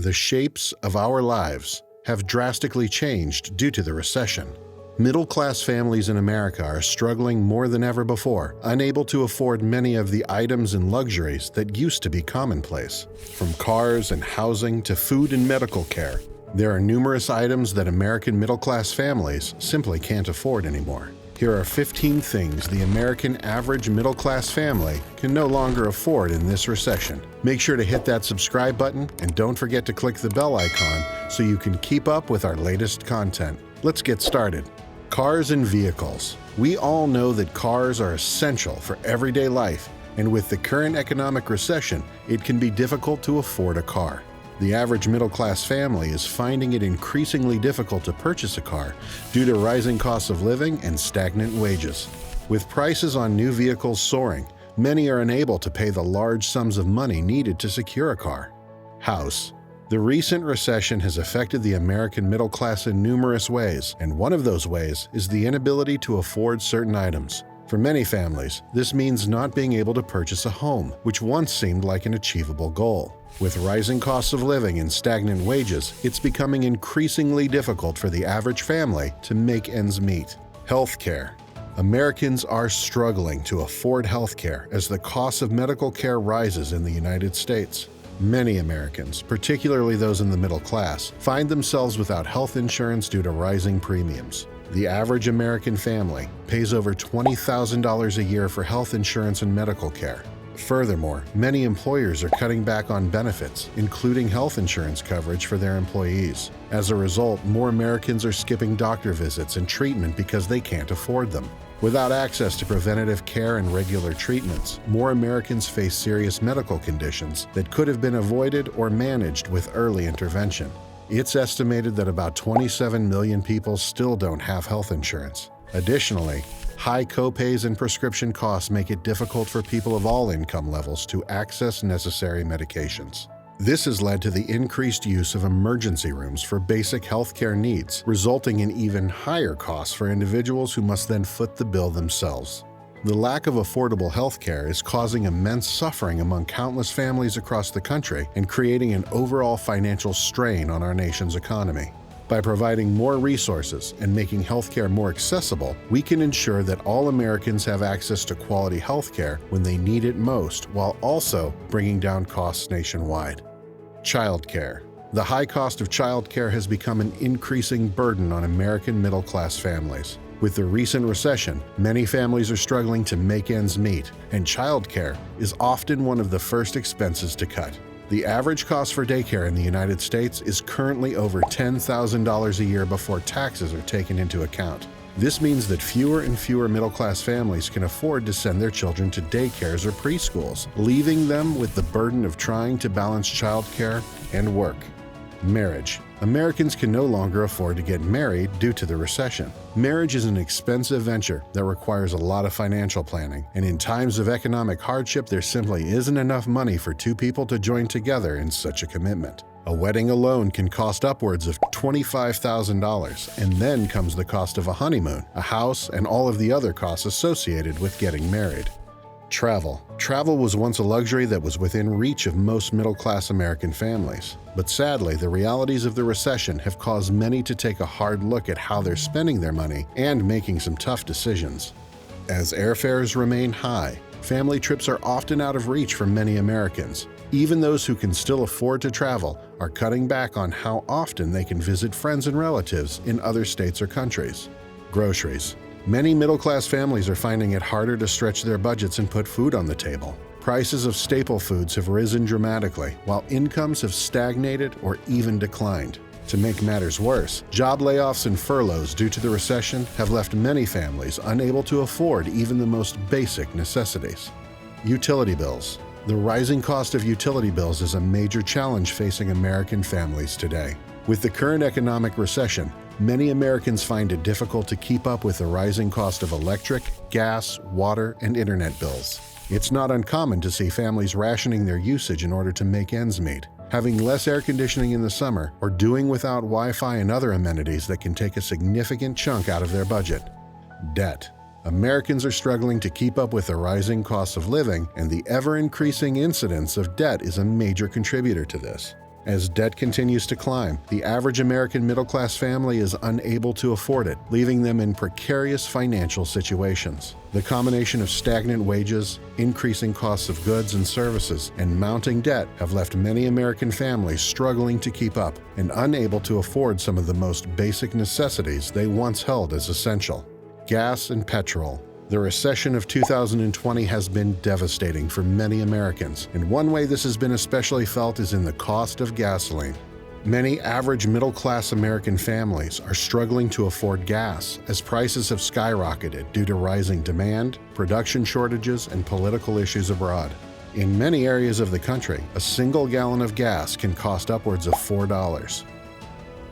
The shapes of our lives have drastically changed due to the recession. Middle-class families in America are struggling more than ever before, unable to afford many of the items and luxuries that used to be commonplace. From cars and housing to food and medical care, there are numerous items that American middle-class families simply can't afford anymore. Here are 15 things the American average middle-class family can no longer afford in this recession. Make sure to hit that subscribe button and don't forget to click the bell icon so you can keep up with our latest content. Let's get started. Cars and vehicles. We all know that cars are essential for everyday life, and with the current economic recession, it can be difficult to afford a car. The average middle-class family is finding it increasingly difficult to purchase a car due to rising costs of living and stagnant wages. With prices on new vehicles soaring, many are unable to pay the large sums of money needed to secure a car. House. The recent recession has affected the American middle class in numerous ways, and one of those ways is the inability to afford certain items. For many families, this means not being able to purchase a home, which once seemed like an achievable goal. With rising costs of living and stagnant wages, it's becoming increasingly difficult for the average family to make ends meet. Healthcare. Americans are struggling to afford healthcare as the cost of medical care rises in the United States. Many Americans, particularly those in the middle class, find themselves without health insurance due to rising premiums. The average American family pays over $20,000 a year for health insurance and medical care. Furthermore, many employers are cutting back on benefits, including health insurance coverage for their employees. As a result, more Americans are skipping doctor visits and treatment because they can't afford them. Without access to preventative care and regular treatments, more Americans face serious medical conditions that could have been avoided or managed with early intervention. It's estimated that about 27 million people still don't have health insurance. Additionally, high copays and prescription costs make it difficult for people of all income levels to access necessary medications. This has led to the increased use of emergency rooms for basic healthcare needs, resulting in even higher costs for individuals who must then foot the bill themselves. The lack of affordable healthcare is causing immense suffering among countless families across the country and creating an overall financial strain on our nation's economy. By providing more resources and making healthcare more accessible, we can ensure that all Americans have access to quality healthcare when they need it most, while also bringing down costs nationwide. Childcare. The high cost of childcare has become an increasing burden on American middle-class families. With the recent recession, many families are struggling to make ends meet, and childcare is often one of the first expenses to cut. The average cost for daycare in the United States is currently over $10,000 a year before taxes are taken into account. This means that fewer and fewer middle-class families can afford to send their children to daycares or preschools, leaving them with the burden of trying to balance childcare and work. Marriage. Americans can no longer afford to get married due to the recession. Marriage is an expensive venture that requires a lot of financial planning, and in times of economic hardship, there simply isn't enough money for two people to join together in such a commitment. A wedding alone can cost upwards of $25,000, and then comes the cost of a honeymoon, a house, and all of the other costs associated with getting married. Travel. Travel was once a luxury that was within reach of most middle-class American families. But sadly, the realities of the recession have caused many to take a hard look at how they're spending their money and making some tough decisions. As airfares remain high, family trips are often out of reach for many Americans. Even those who can still afford to travel are cutting back on how often they can visit friends and relatives in other states or countries. Groceries. Many middle-class families are finding it harder to stretch their budgets and put food on the table. Prices of staple foods have risen dramatically, while incomes have stagnated or even declined. To make matters worse, job layoffs and furloughs due to the recession have left many families unable to afford even the most basic necessities. Utility bills. The rising cost of utility bills is a major challenge facing American families today. With the current economic recession, many Americans find it difficult to keep up with the rising cost of electric, gas, water, and internet bills. It's not uncommon to see families rationing their usage in order to make ends meet, having less air conditioning in the summer, or doing without Wi-Fi and other amenities that can take a significant chunk out of their budget. Debt. Americans are struggling to keep up with the rising costs of living, and the ever-increasing incidence of debt is a major contributor to this. As debt continues to climb, the average American middle-class family is unable to afford it, leaving them in precarious financial situations. The combination of stagnant wages, increasing costs of goods and services, and mounting debt have left many American families struggling to keep up and unable to afford some of the most basic necessities they once held as essential. Gas and petrol. The recession of 2020 has been devastating for many Americans, and one way this has been especially felt is in the cost of gasoline. Many average middle-class American families are struggling to afford gas as prices have skyrocketed due to rising demand, production shortages, and political issues abroad. In many areas of the country, a single gallon of gas can cost upwards of $4.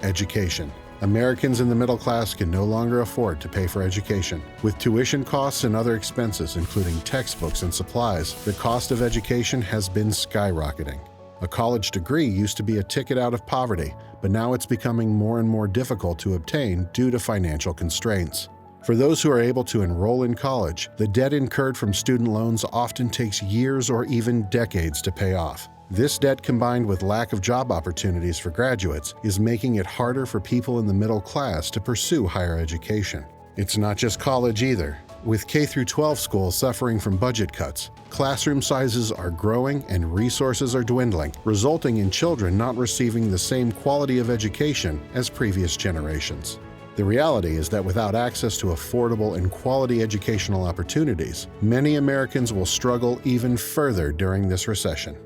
Education. Americans in the middle class can no longer afford to pay for education. With tuition costs and other expenses, including textbooks and supplies, the cost of education has been skyrocketing. A college degree used to be a ticket out of poverty, but now it's becoming more and more difficult to obtain due to financial constraints. For those who are able to enroll in college, the debt incurred from student loans often takes years or even decades to pay off. This debt, combined with lack of job opportunities for graduates, is making it harder for people in the middle class to pursue higher education. It's not just college either. With K-12 schools suffering from budget cuts, classroom sizes are growing and resources are dwindling, resulting in children not receiving the same quality of education as previous generations. The reality is that without access to affordable and quality educational opportunities, many Americans will struggle even further during this recession.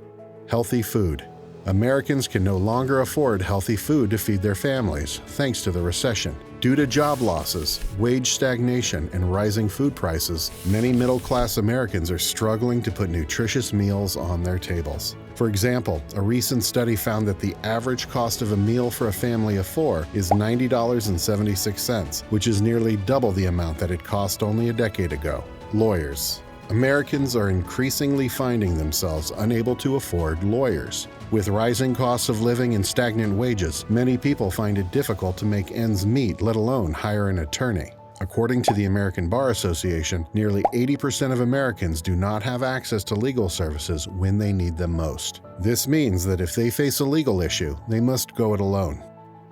Healthy food. Americans can no longer afford healthy food to feed their families, thanks to the recession. Due to job losses, wage stagnation, and rising food prices, many middle-class Americans are struggling to put nutritious meals on their tables. For example, a recent study found that the average cost of a meal for a family of 4 is $90.76, which is nearly double the amount that it cost only a decade ago. Lawyers. Americans are increasingly finding themselves unable to afford lawyers. With rising costs of living and stagnant wages, many people find it difficult to make ends meet, let alone hire an attorney. According to the American Bar Association, nearly 80% of Americans do not have access to legal services when they need them most. This means that if they face a legal issue, they must go it alone.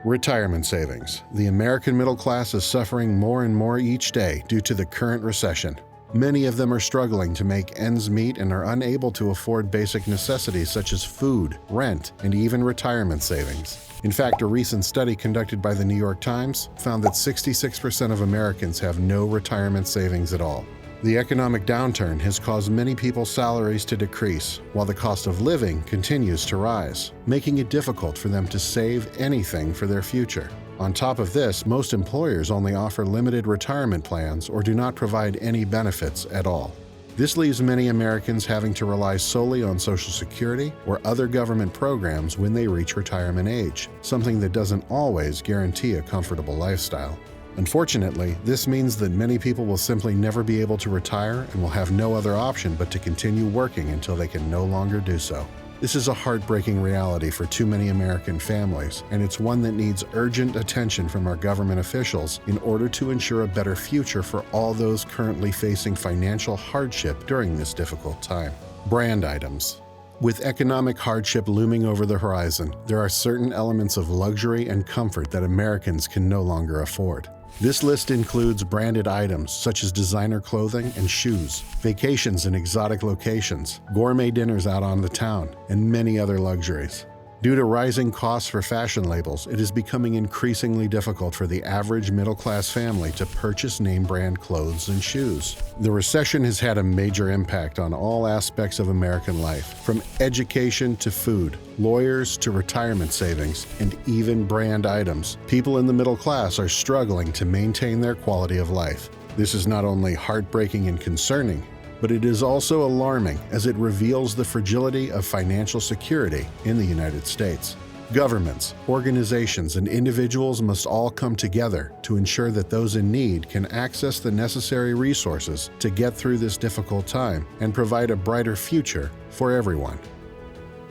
Retirement savings. The American middle class is suffering more and more each day due to the current recession. Many of them are struggling to make ends meet and are unable to afford basic necessities such as food, rent, and even retirement savings. In fact, a recent study conducted by the New York Times found that 66% of Americans have no retirement savings at all. The economic downturn has caused many people's salaries to decrease, while the cost of living continues to rise, making it difficult for them to save anything for their future. On top of this, most employers only offer limited retirement plans or do not provide any benefits at all. This leaves many Americans having to rely solely on Social Security or other government programs when they reach retirement age, something that doesn't always guarantee a comfortable lifestyle. Unfortunately, this means that many people will simply never be able to retire and will have no other option but to continue working until they can no longer do so. This is a heartbreaking reality for too many American families, and it's one that needs urgent attention from our government officials in order to ensure a better future for all those currently facing financial hardship during this difficult time. Brand items. With economic hardship looming over the horizon, there are certain elements of luxury and comfort that Americans can no longer afford. This list includes branded items such as designer clothing and shoes, vacations in exotic locations, gourmet dinners out on the town, and many other luxuries. Due to rising costs for fashion labels, it is becoming increasingly difficult for the average middle-class family to purchase name-brand clothes and shoes. The recession has had a major impact on all aspects of American life, from education to food, lawyers to retirement savings, and even brand items. People in the middle class are struggling to maintain their quality of life. This is not only heartbreaking and concerning, but it is also alarming as it reveals the fragility of financial security in the United States. Governments, organizations, and individuals must all come together to ensure that those in need can access the necessary resources to get through this difficult time and provide a brighter future for everyone.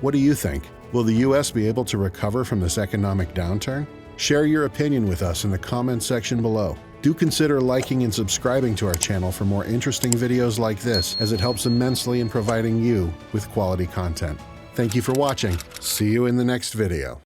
What do you think? Will the U.S. be able to recover from this economic downturn? Share your opinion with us in the comments section below. Do consider liking and subscribing to our channel for more interesting videos like this, as it helps immensely in providing you with quality content. Thank you for watching. See you in the next video.